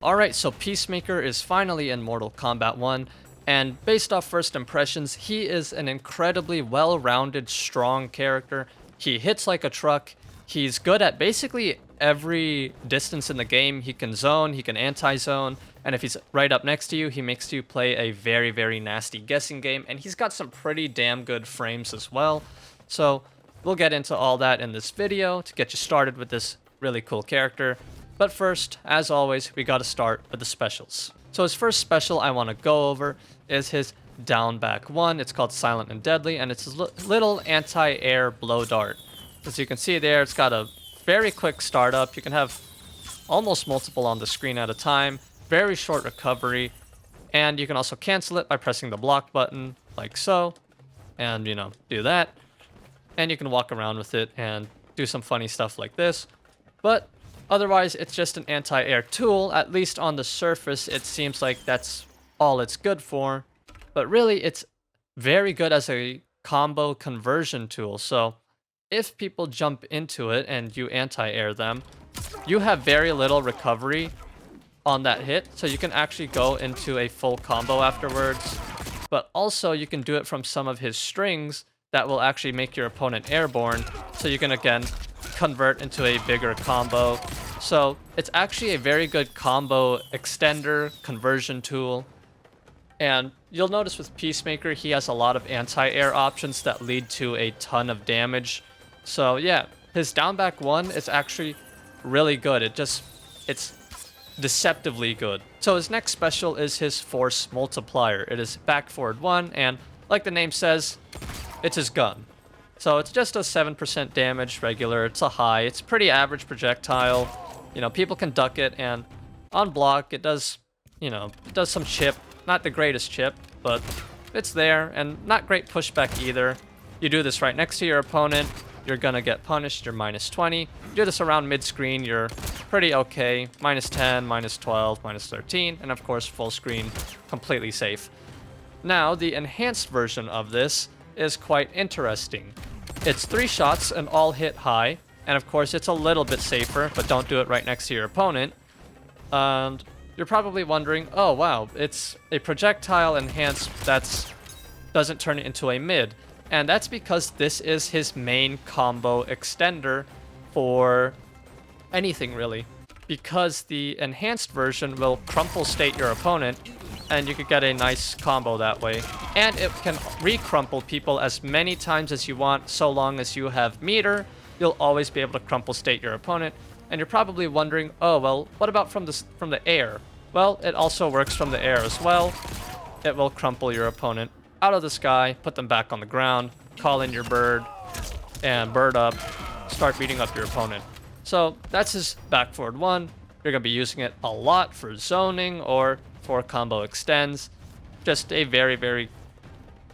Alright, so Peacemaker is finally in Mortal Kombat 1, and based off first impressions, he is an incredibly well-rounded, strong character. He hits like a truck, he's good at basically every distance in the game. He can zone, he can anti-zone, and if he's right up next to you, he makes you play a very, very nasty guessing game, and he's got some pretty damn good frames as well. So, we'll get into all that in this video to get you started with this really cool character. But first, as always, we gotta start with the specials. So his first special I want to go over is his down back one. It's called Silent and Deadly, and it's his little anti-air blow dart. As you can see there, it's got a very quick startup. You can have almost multiple on the screen at a time, very short recovery, and you can also cancel it by pressing the block button, like so, and do that. And you can walk around with it and do some funny stuff like this. But otherwise, it's just an anti-air tool. At least on the surface, it seems like that's all it's good for. But really, it's very good as a combo conversion tool. So if people jump into it and you anti-air them, you have very little recovery on that hit. So you can actually go into a full combo afterwards. But also, you can do it from some of his strings that will actually make your opponent airborne. So you can, again, convert into a bigger combo. So it's actually a very good combo extender conversion tool. And you'll notice with Peacemaker, he has a lot of anti-air options that lead to a ton of damage. So yeah, his down back one is actually really good. It's deceptively good. So his next special is his force multiplier. It is back forward one, and like the name says, it's his gun. So it's just a 7% damage regular. It's a high. It's pretty average projectile. People can duck it, and on block it does, it does some chip. Not the greatest chip, but it's there, and not great pushback either. You do this right next to your opponent, you're gonna get punished. You're -20. You do this around mid-screen, you're pretty okay. -10, -12, -13, and of course full screen, completely safe. Now, the enhanced version of this is quite interesting. It's 3 shots and all hit high, and of course it's a little bit safer, but don't do it right next to your opponent. And you're probably wondering, oh wow, it's a projectile enhanced that doesn't turn it into a mid. And that's because this is his main combo extender for anything really. Because the enhanced version will crumple state your opponent, and you could get a nice combo that way. And it can re-crumple people as many times as you want, so long as you have meter. You'll always be able to crumple state your opponent. And you're probably wondering, oh well, what about from the air? Well, it also works from the air as well. It will crumple your opponent out of the sky, put them back on the ground, call in your bird, and bird up, start beating up your opponent. So that's his back forward one. You're going to be using it a lot for zoning or for combo extends. Just a very, very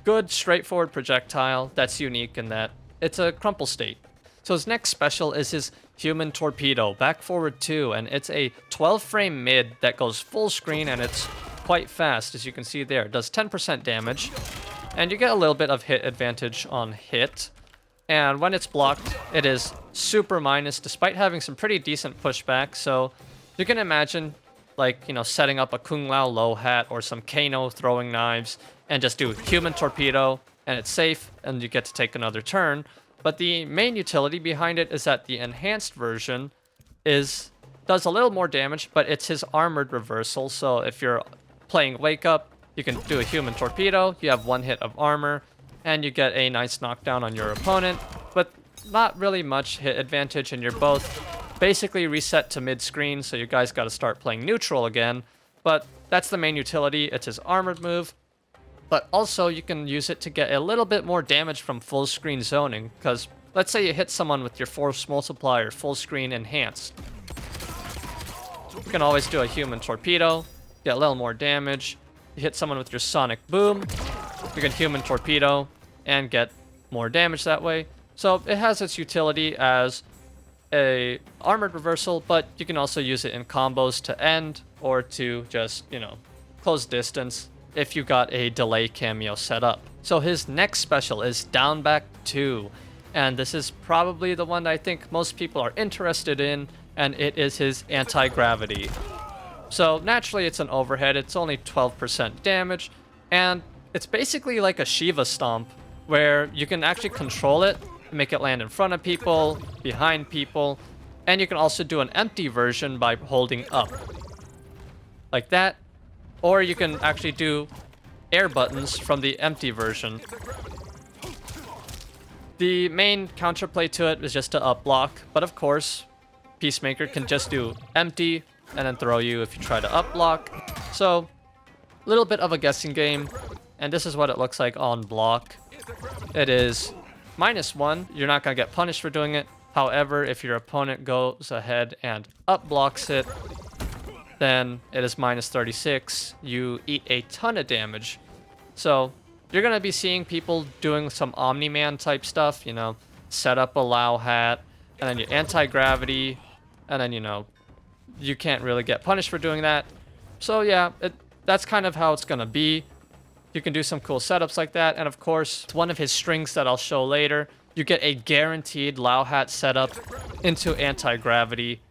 good, straightforward projectile that's unique in that it's a crumple state. So his next special is his Human Torpedo, back forward 2, and it's a 12 frame mid that goes full screen, and it's quite fast, as you can see there. It does 10% damage, and you get a little bit of hit advantage on hit. And when it's blocked, it is super minus, despite having some pretty decent pushback. So you can imagine, like, setting up a Kung Lao low hat or some Kano throwing knives and just do Human Torpedo, and it's safe, and you get to take another turn. But the main utility behind it is that the enhanced version does a little more damage, but it's his armored reversal. So if you're playing Wake Up, you can do a Human Torpedo, you have 1 hit of armor, and you get a nice knockdown on your opponent, but not really much hit advantage, and you're both basically reset to mid-screen, so you guys got to start playing neutral again. But that's the main utility. It's his armored move. But also, you can use it to get a little bit more damage from full screen zoning, because let's say you hit someone with your force multiplier full screen enhanced. You can always do a Human Torpedo, get a little more damage. You hit someone with your sonic boom, you can Human Torpedo and get more damage that way. So it has its utility as a armored reversal, but you can also use it in combos to end or to just, close distance if you got a delay cameo set up. So his next special is Down Back 2, and this is probably the one that I think most people are interested in, and it is his anti-gravity. So naturally it's an overhead, it's only 12% damage, and it's basically like a Shiva Stomp, where you can actually control it, make it land in front of people, behind people, and you can also do an empty version by holding up. Like that, or you can actually do air buttons from the empty version. The main counterplay to it is just to up block, but of course, Peacemaker can just do empty and then throw you if you try to up block. So, a little bit of a guessing game, and this is what it looks like on block. It is -1, you're not going to get punished for doing it. However, if your opponent goes ahead and up blocks it, then it is -36. You eat a ton of damage. So, you're going to be seeing people doing some Omni-Man type stuff, you know, set up a Lao hat, and then you anti-gravity, and then, you know, you can't really get punished for doing that. So yeah, that's kind of how it's going to be. You can do some cool setups like that, and of course, one of his strings that I'll show later, you get a guaranteed Lao hat setup into anti-gravity,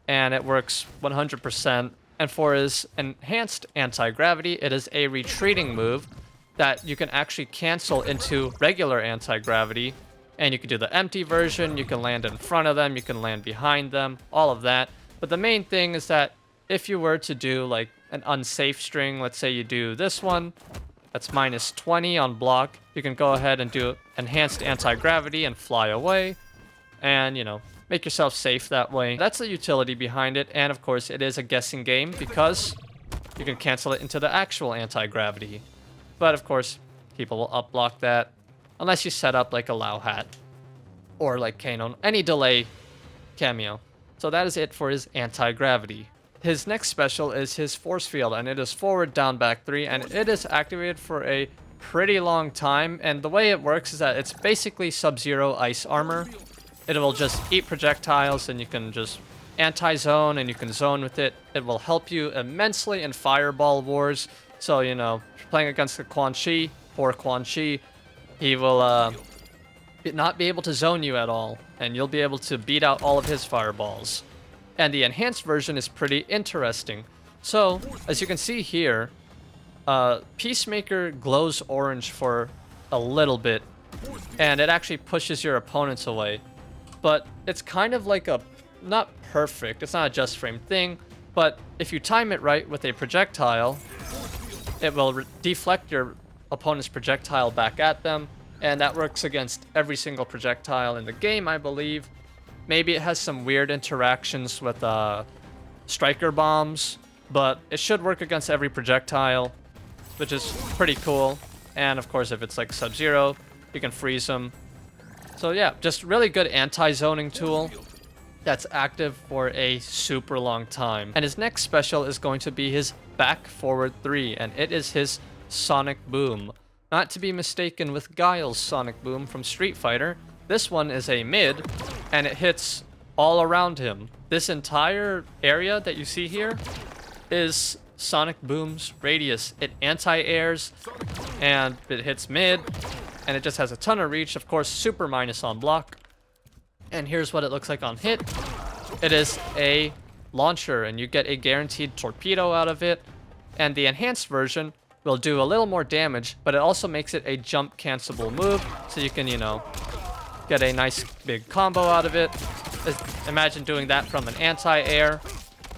and it works 100%. And for his enhanced anti-gravity, it is a retreating move that you can actually cancel into regular anti-gravity, and you can do the empty version, you can land in front of them, you can land behind them, all of that. But the main thing is that if you were to do like an unsafe string, let's say you do this one, that's -20 on block, you can go ahead and do enhanced anti-gravity and fly away, and, you know, make yourself safe that way. That's the utility behind it, and of course it is a guessing game because you can cancel it into the actual anti-gravity. But of course, people will up block that unless you set up like a Lao hat or like Kano, any delay cameo. So that is it for his anti-gravity. His next special is his force field, and it is forward, down, back 3, and it is activated for a pretty long time. And the way it works is that it's basically Sub-Zero ice armor. It will just eat projectiles, and you can just anti-zone, and you can zone with it. It will help you immensely in fireball wars. So, you know, if you're playing against the Quan Chi, poor Quan Chi, he will not be able to zone you at all, and you'll be able to beat out all of his fireballs. And the enhanced version is pretty interesting. So, as you can see here, Peacemaker glows orange for a little bit, and it actually pushes your opponents away. But it's kind of like a, not perfect, it's not a just frame thing, but if you time it right with a projectile, it will deflect your opponent's projectile back at them, and that works against every single projectile in the game, I believe. Maybe it has some weird interactions with striker bombs, but it should work against every projectile, which is pretty cool. And of course, if it's like Sub-Zero, you can freeze them. So yeah, just really good anti-zoning tool that's active for a super long time. And his next special is going to be his back forward 3, and it is his Sonic Boom. Not to be mistaken with Guile's Sonic Boom from Street Fighter. This one is a mid, and it hits all around him. This entire area that you see here is Sonic Boom's radius. It anti-airs, and it hits mid, and it just has a ton of reach. Of course, super minus on block. And here's what it looks like on hit. It is a launcher, and you get a guaranteed torpedo out of it. And the enhanced version will do a little more damage, but it also makes it a jump cancelable move, so you can, you know, get a nice big combo out of it. Imagine doing that from an anti-air,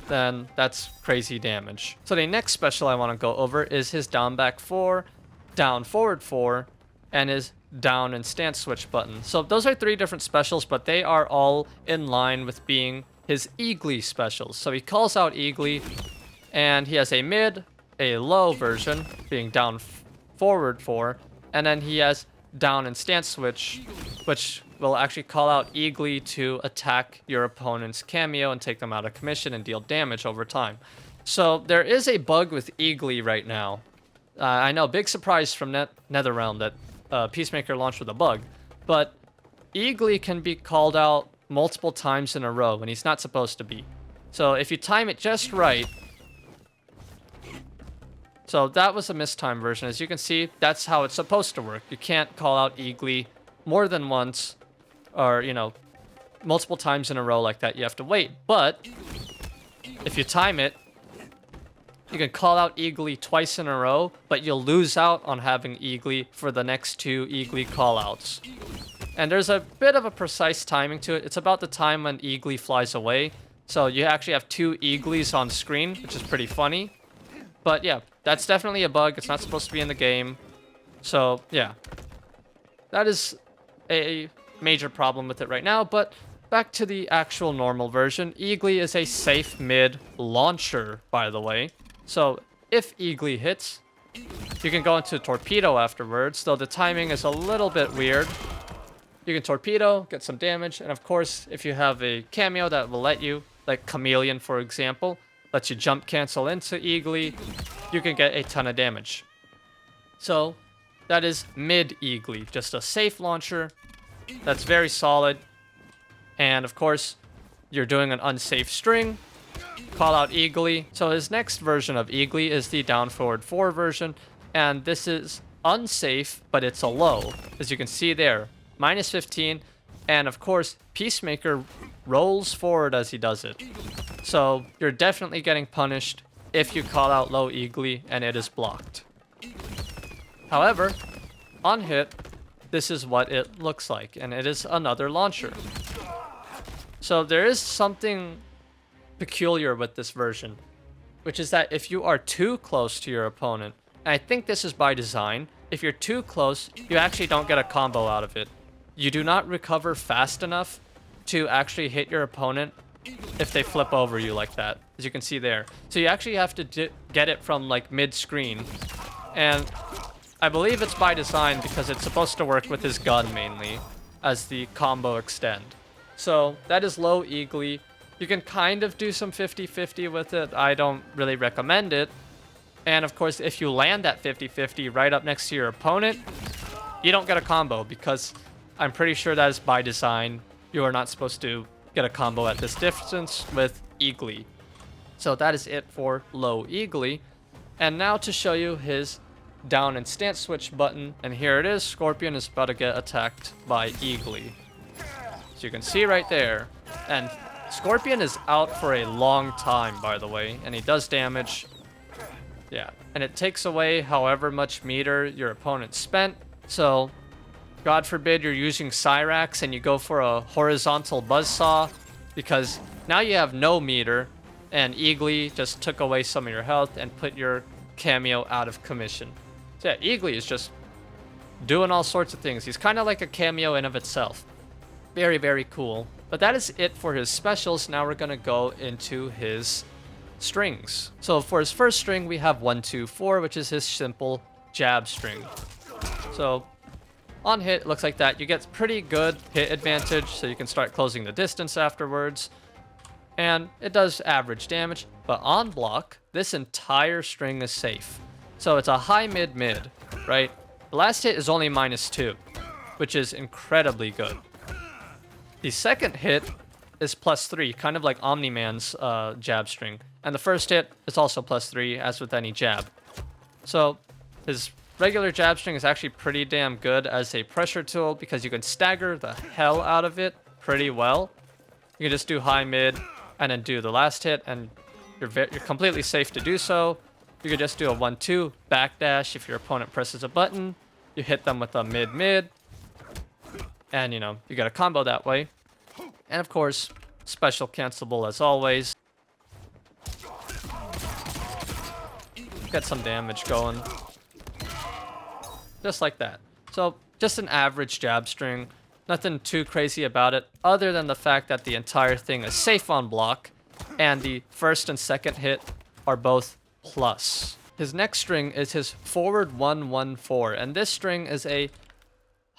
then that's crazy damage. So the next special I want to go over is his down back 4, down forward 4, and his down and stance switch button. So those are 3 different specials, but they are all in line with being his Eagly specials. So he calls out Eagly, and he has a mid, a low version, being down forward 4, and then he has down and stance switch, which will actually call out Eagly to attack your opponent's cameo and take them out of commission and deal damage over time. So there is a bug with Eagly right now. I know, big surprise from NetherRealm that Peacemaker launched with a bug, but Eagly can be called out multiple times in a row when he's not supposed to be. So if you time it just right. So that was a mistimed version. As you can see, that's how it's supposed to work. You can't call out Eagly more than once, or, you know, multiple times in a row like that. You have to wait. But if you time it, You can call out Eagly twice in a row, but you'll lose out on having Eagly for the next 2 Eagly callouts. And there's a bit of a precise timing to it. It's about the time when Eagly flies away. So you actually have 2 Eaglies on screen, which is pretty funny. But yeah, that's definitely a bug. It's not supposed to be in the game. So yeah, that is a major problem with it right now. But back to the actual normal version. Eagly is a safe mid launcher, by the way. So if Eagly hits, you can go into torpedo afterwards, though the timing is a little bit weird. You can torpedo, get some damage, and of course, if you have a cameo that will let you, like Chameleon for example, lets you jump cancel into Eagly, you can get a ton of damage. So that is mid Eagly, just a safe launcher that's very solid. And of course, you're doing an unsafe string, call out Eagly. So his next version of Eagly is the down forward 4 version, and this is unsafe, but it's a low, as you can see there, minus 15, and of course, Peacemaker rolls forward as he does it. So you're definitely getting punished if you call out low Eagly and it is blocked. However, on hit, this is what it looks like, and it is another launcher. So there is something peculiar with this version, which is that if you are too close to your opponent, and I think this is by design, if you're too close, you actually don't get a combo out of it. You do not recover fast enough to actually hit your opponent if they flip over you like that, as you can see there. So you actually have to get it from like mid-screen, and I believe it's by design because it's supposed to work with his gun mainly as the combo extend. So that is low Eagly. You can kind of do some 50-50 with it. I don't really recommend it. And of course, if you land that 50-50 right up next to your opponent, you don't get a combo because I'm pretty sure that is by design. You are not supposed to get a combo at this distance with Eagly. So that is it for low Eagly. And now to show you his down and stance switch button. And here it is. Scorpion is about to get attacked by Eagly. So you can see right there. And Scorpion is out for a long time, by the way, and he does damage. Yeah, and it takes away however much meter your opponent spent. So, God forbid you're using Cyrax and you go for a horizontal buzzsaw, because now you have no meter, and Eagly just took away some of your health and put your cameo out of commission. So yeah, Eagly is just doing all sorts of things. He's kind of like a cameo in of itself. Very, very cool. But that is it for his specials. Now we're going to go into his strings. So for his first string, we have 1, 2, 4, which is his simple jab string. So on hit, it looks like that. You get pretty good hit advantage, so you can start closing the distance afterwards. And it does average damage. But on block, this entire string is safe. So it's a high mid-mid, right? The last hit is only -2, which is incredibly good. The second hit is +3, kind of like Omni-Man's jab string. And the first hit is also +3, as with any jab. So his regular jab string is actually pretty damn good as a pressure tool because you can stagger the hell out of it pretty well. You can just do high mid and then do the last hit, and you're completely safe to do so. You could just do a 1-2 backdash if your opponent presses a button. You hit them with a mid-mid. And, you know, you get a combo that way. And, of course, special cancelable as always. Get some damage going. Just like that. So, just an average jab string. Nothing too crazy about it, other than the fact that the entire thing is safe on block. And the first and second hit are both plus. His next string is his forward 1-1-4. And this string is a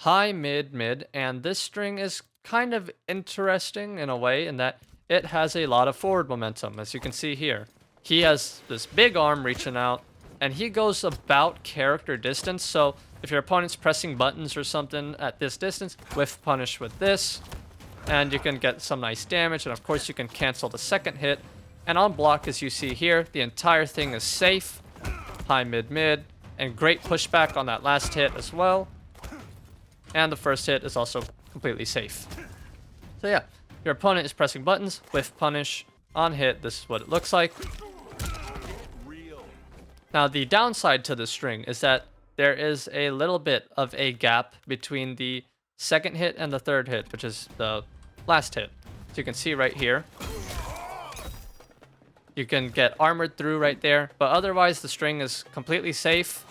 high mid-mid, and this string is kind of interesting in a way in that it has a lot of forward momentum, as you can see here. He has this big arm reaching out, and he goes about character distance, so if your opponent's pressing buttons or something at this distance, whiff punish with this, and you can get some nice damage, and of course you can cancel the second hit. And on block, as you see here, the entire thing is safe, high mid-mid, and great pushback on that last hit as well. And the first hit is also completely safe. So yeah, your opponent is pressing buttons, whiff punish. On hit, this is what it looks like. Now, the downside to the string is that there is a little bit of a gap between the second hit and the third hit, which is the last hit. So you can see right here. You can get armored through right there, but otherwise the string is completely safe.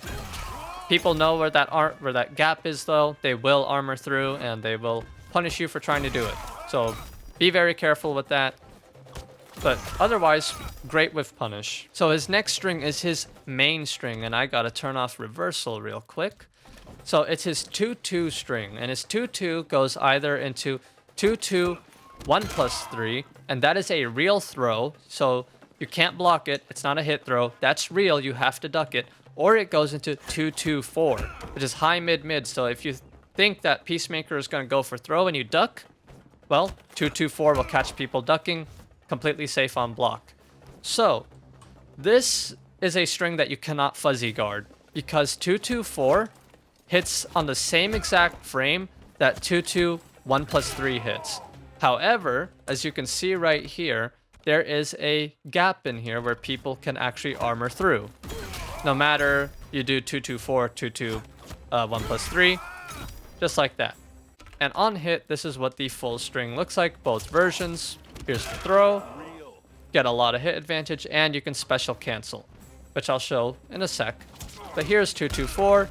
People know where that gap is though. They will armor through and they will punish you for trying to do it. So be very careful with that. But otherwise, great with punish. So his next string is his main string, and I gotta turn off reversal real quick. So it's his 2-2 string, and his 2-2 goes either into 2-2, 1+3, and that is a real throw. So you can't block it. It's not a hit throw. That's real. You have to duck it. Or it goes into 2-2-4, which is high, mid, mid. So if you think that Peacemaker is gonna go for throw and you duck, well, 2-2-4 will catch people ducking. Completely safe on block. So this is a string that you cannot fuzzy guard because 2-2-4 hits on the same exact frame that 2-2 1+3 hits. However, as you can see right here, there is a gap in here where people can actually armor through. No matter you do 2-2-4, 2-2 1+3, just like that. And on hit, this is what the full string looks like, both versions. Here's the throw, get a lot of hit advantage, and you can special cancel, which I'll show in a sec. But here's 2-2-4.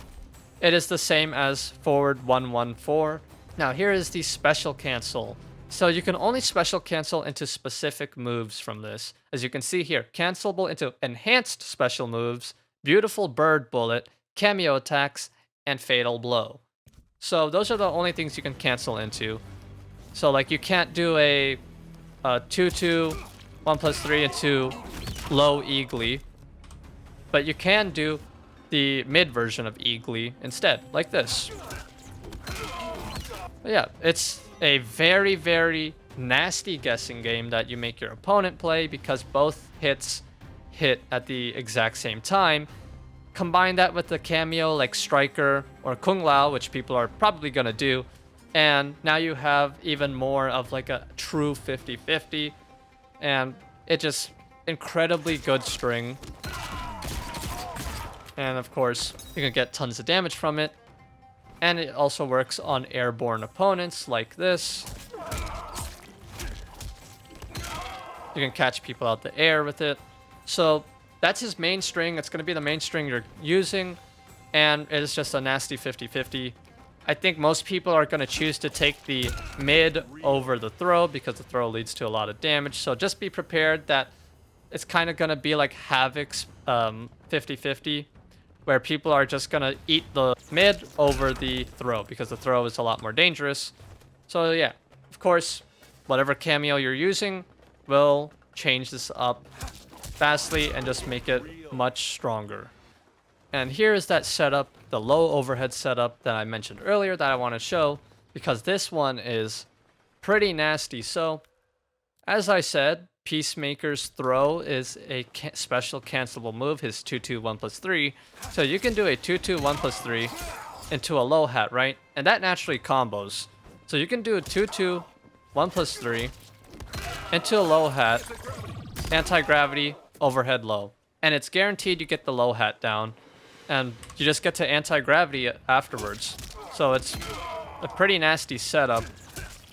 It is the same as forward 1-1-4. Now here is the special cancel. So you can only special cancel into specific moves from this. As you can see here, cancelable into enhanced special moves, beautiful bird bullet, cameo attacks, and fatal blow. So those are the only things you can cancel into. So like you can't do a 2-2, 1+3 into low Eagly, but you can do the mid version of Eagly instead, like this. But yeah, it's a very, very nasty guessing game that you make your opponent play because both hits hit at the exact same time. Combine that with the cameo like Striker or Kung Lao, which people are probably gonna do, and now you have even more of like a true 50-50, and it just incredibly good string. And of course, you can get tons of damage from it. And it also works on airborne opponents like this. You can catch people out the air with it. So that's his main string. It's going to be the main string you're using. And it is just a nasty 50-50. I think most people are going to choose to take the mid over the throw because the throw leads to a lot of damage. So just be prepared that it's kind of going to be like Havoc's 50-50, where people are just going to eat the mid over the throw because the throw is a lot more dangerous. So yeah, of course, whatever cameo you're using will change this up vastly and just make it much stronger. And here is that setup, the low overhead setup that I mentioned earlier that I want to show, because this one is pretty nasty. So, as I said, Peacemaker's throw is a special cancelable move, his 2-2 1+3. So you can do a 2-2 1+3 into a low hat, right? And that naturally combos. So you can do a 2-2 1+3 into a low hat, anti-gravity, overhead low. And it's guaranteed you get the low hat down. And you just get to anti-gravity afterwards. So it's a pretty nasty setup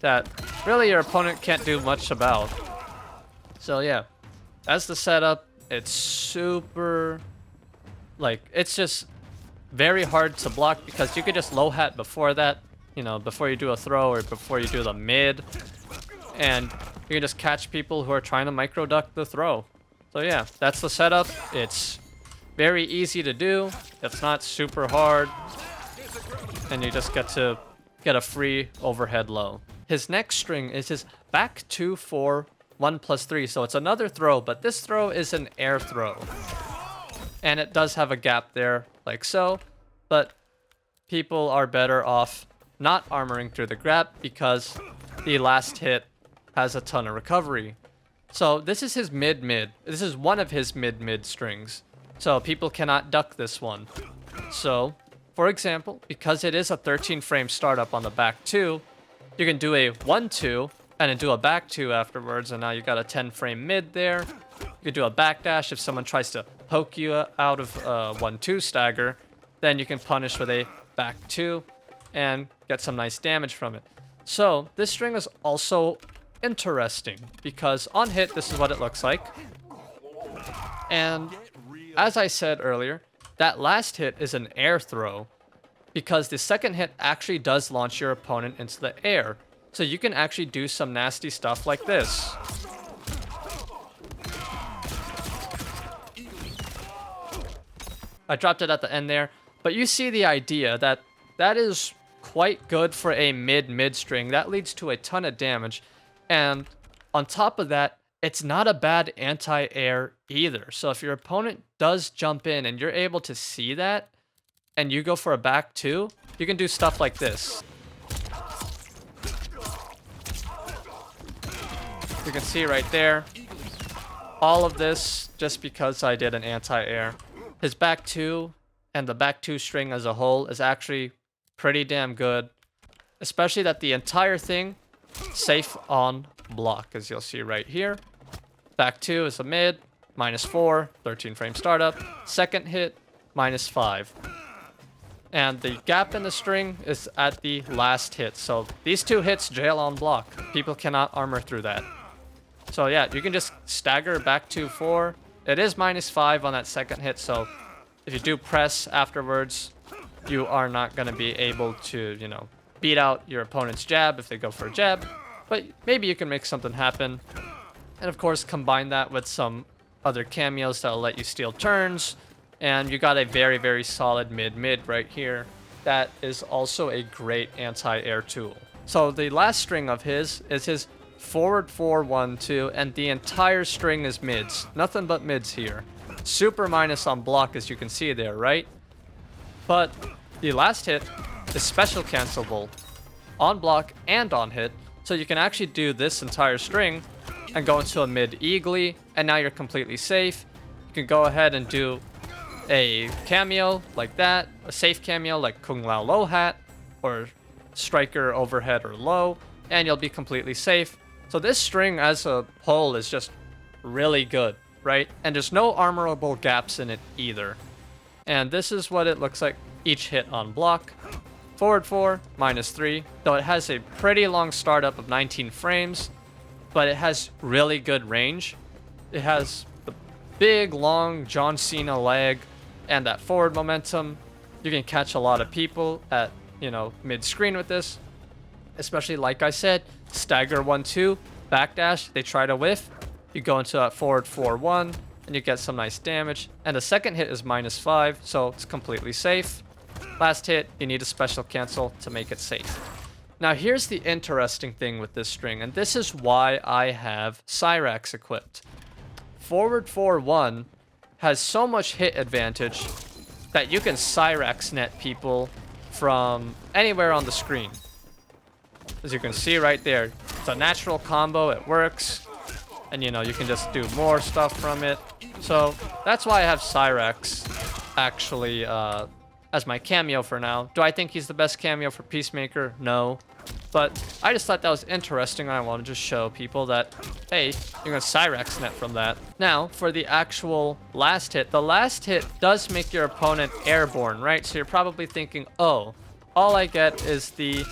that really your opponent can't do much about. So yeah, that's the setup. It's super, like, it's just very hard to block because you could just low hat before that, you know, before you do a throw or before you do the mid. And you can just catch people who are trying to micro duck the throw. So yeah, that's the setup. It's very easy to do. It's not super hard. And you just get to get a free overhead low. His next string is his back 2-4 1+3. So it's another throw, but this throw is an air throw. And it does have a gap there, like so. But people are better off not armoring through the gap because the last hit has a ton of recovery. So this is his mid-mid. This is one of his mid-mid strings. So people cannot duck this one. So, for example, because it is a 13 frame startup on the back 2, you can do a 1-2 and then do a back 2 afterwards, and now you got a 10 frame mid there. You can do a backdash if someone tries to poke you out of 1-2 stagger, then you can punish with a back 2 and get some nice damage from it. So this string is also interesting because on hit, this is what it looks like. And as I said earlier, that last hit is an air throw because the second hit actually does launch your opponent into the air. So you can actually do some nasty stuff like this. I dropped it at the end there, but you see the idea that that is quite good for a mid string. That leads to a ton of damage. And on top of that, it's not a bad anti-air either. So if your opponent does jump in and you're able to see that, and you go for a back 2, you can do stuff like this. You can see right there, all of this just because I did an anti-air. His back 2 and the back 2 string as a whole is actually pretty damn good. Especially that the entire thing safe on block, as you'll see right here. Back 2 is a mid, -4, 13 frame startup. Second hit, -5. And the gap in the string is at the last hit. So these 2 hits jail on block. People cannot armor through that. So yeah, you can just stagger back 2, 4. It is -5 on that second hit, so if you do press afterwards, you are not going to be able to, you know, beat out your opponent's jab if they go for a jab. But maybe you can make something happen. And of course, combine that with some other cameos that'll let you steal turns. And you got a very, very solid mid right here. That is also a great anti-air tool. So the last string of his is his forward 4, 1, 2, and the entire string is mids. Nothing but mids here. Super minus on block, as you can see there, right? But the last hit is special cancelable on block and on hit. So you can actually do this entire string and go into a mid Eagly, and now you're completely safe. You can go ahead and do a cameo like that, a safe cameo like Kung Lao low hat, or striker overhead or low, and you'll be completely safe. So this string as a whole is just really good, right? And there's no armorable gaps in it either. And this is what it looks like each hit on block. Forward 4, -3, though it has a pretty long startup of 19 frames, but it has really good range. It has the big, long John Cena leg and that forward momentum. You can catch a lot of people at, you know, mid-screen with this. Especially, like I said, stagger 1, 2, backdash, they try to whiff. You go into that forward 4, 1, and you get some nice damage. And the second hit is -5, so it's completely safe. Last hit, you need a special cancel to make it safe. Now here's the interesting thing with this string, and this is why I have Cyrax equipped. Forward 4, 1 has so much hit advantage that you can Cyrax net people from anywhere on the screen. As you can see right there, it's a natural combo, it works, and you know, you can just do more stuff from it. So that's why I have Cyrax actually as my cameo for now. Do I think he's the best cameo for Peacemaker? No. But I just thought that was interesting, and I wanted to show people that, hey, you're going to Cyrax net from that. Now, for the actual last hit, the last hit does make your opponent airborne, right? So you're probably thinking, oh, all I get is the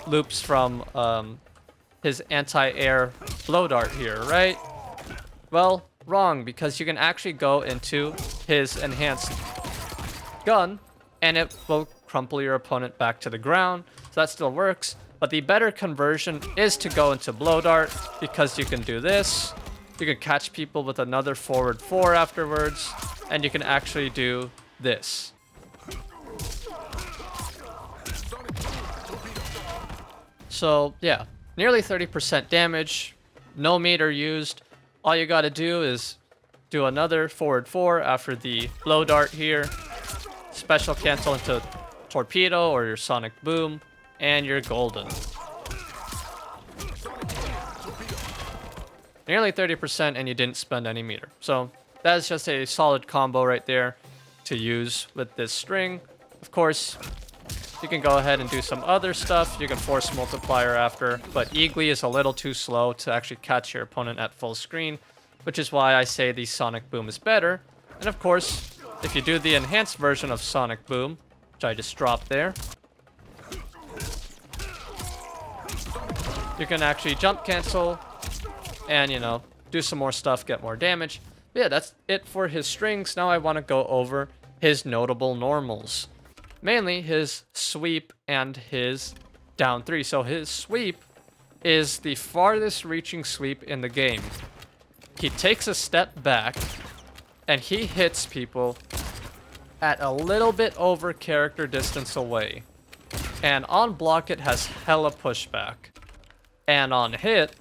loops from his anti-air blow dart here, right? Well, wrong, because you can actually go into his enhanced gun, and it will crumple your opponent back to the ground. So that still works. But the better conversion is to go into blow dart, because you can do this. You can catch people with another forward 4 afterwards, and you can actually do this. So yeah, nearly 30% damage, no meter used. All you gotta do is do another forward 4 after the blow dart here. Special cancel into torpedo or your sonic boom, and you're golden. Nearly 30%, and you didn't spend any meter. So that's just a solid combo right there to use with this string. Of course, you can go ahead and do some other stuff. You can force multiplier after, but Eagly is a little too slow to actually catch your opponent at full screen, which is why I say the sonic boom is better. And of course, if you do the enhanced version of Sonic Boom, which I just dropped there, you can actually jump cancel and, you know, do some more stuff, get more damage. But yeah, that's it for his strings. Now I want to go over his notable normals. Mainly his sweep and his down 3. So his sweep is the farthest reaching sweep in the game. He takes a step back and he hits people at a little bit over character distance away. And on block it has hella pushback. And on hit,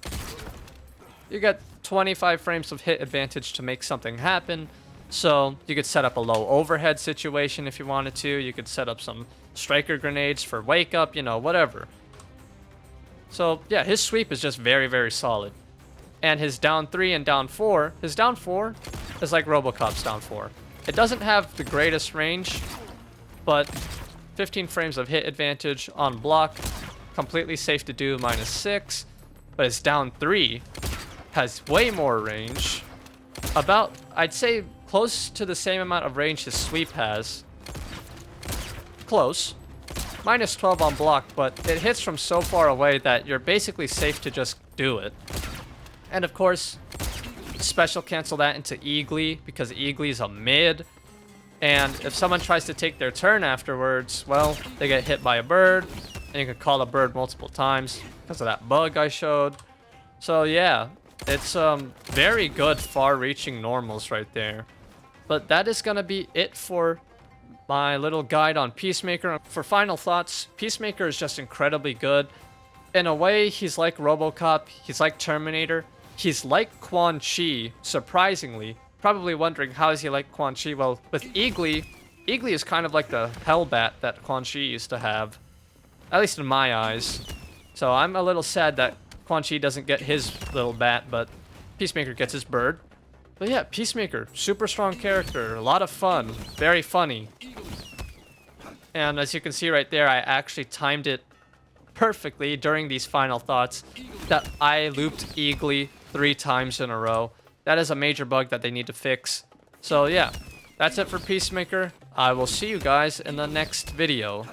you get 25 frames of hit advantage to make something happen. So you could set up a low overhead situation if you wanted to. You could set up some striker grenades for wake up, you know, whatever. So yeah, his sweep is just very, very solid. And his down 3 and down 4, his down 4 is like Robocop's down 4. It doesn't have the greatest range, but 15 frames of hit advantage on block, completely safe to do, -6. But his down 3 has way more range. About, I'd say, close to the same amount of range his sweep has. Close. -12 on block, but it hits from so far away that you're basically safe to just do it. And of course, special cancel that into Eagly, because Eagly is a mid. And if someone tries to take their turn afterwards, well, they get hit by a bird. And you can call a bird multiple times because of that bug I showed. So yeah, it's very good far-reaching normals right there. But that is going to be it for my little guide on Peacemaker. For final thoughts, Peacemaker is just incredibly good. In a way, he's like RoboCop, he's like Terminator, he's like Quan Chi, surprisingly. Probably wondering, how is he like Quan Chi? Well, with Eagly, Eagly is kind of like the Hellbat that Quan Chi used to have. At least in my eyes. So I'm a little sad that Quan Chi doesn't get his little bat, but Peacemaker gets his bird. But yeah, Peacemaker, super strong character, a lot of fun, very funny. And as you can see right there, I actually timed it perfectly during these final thoughts that I looped Eagly 3 times in a row. That is a major bug that they need to fix. So yeah, that's it for Peacemaker. I will see you guys in the next video.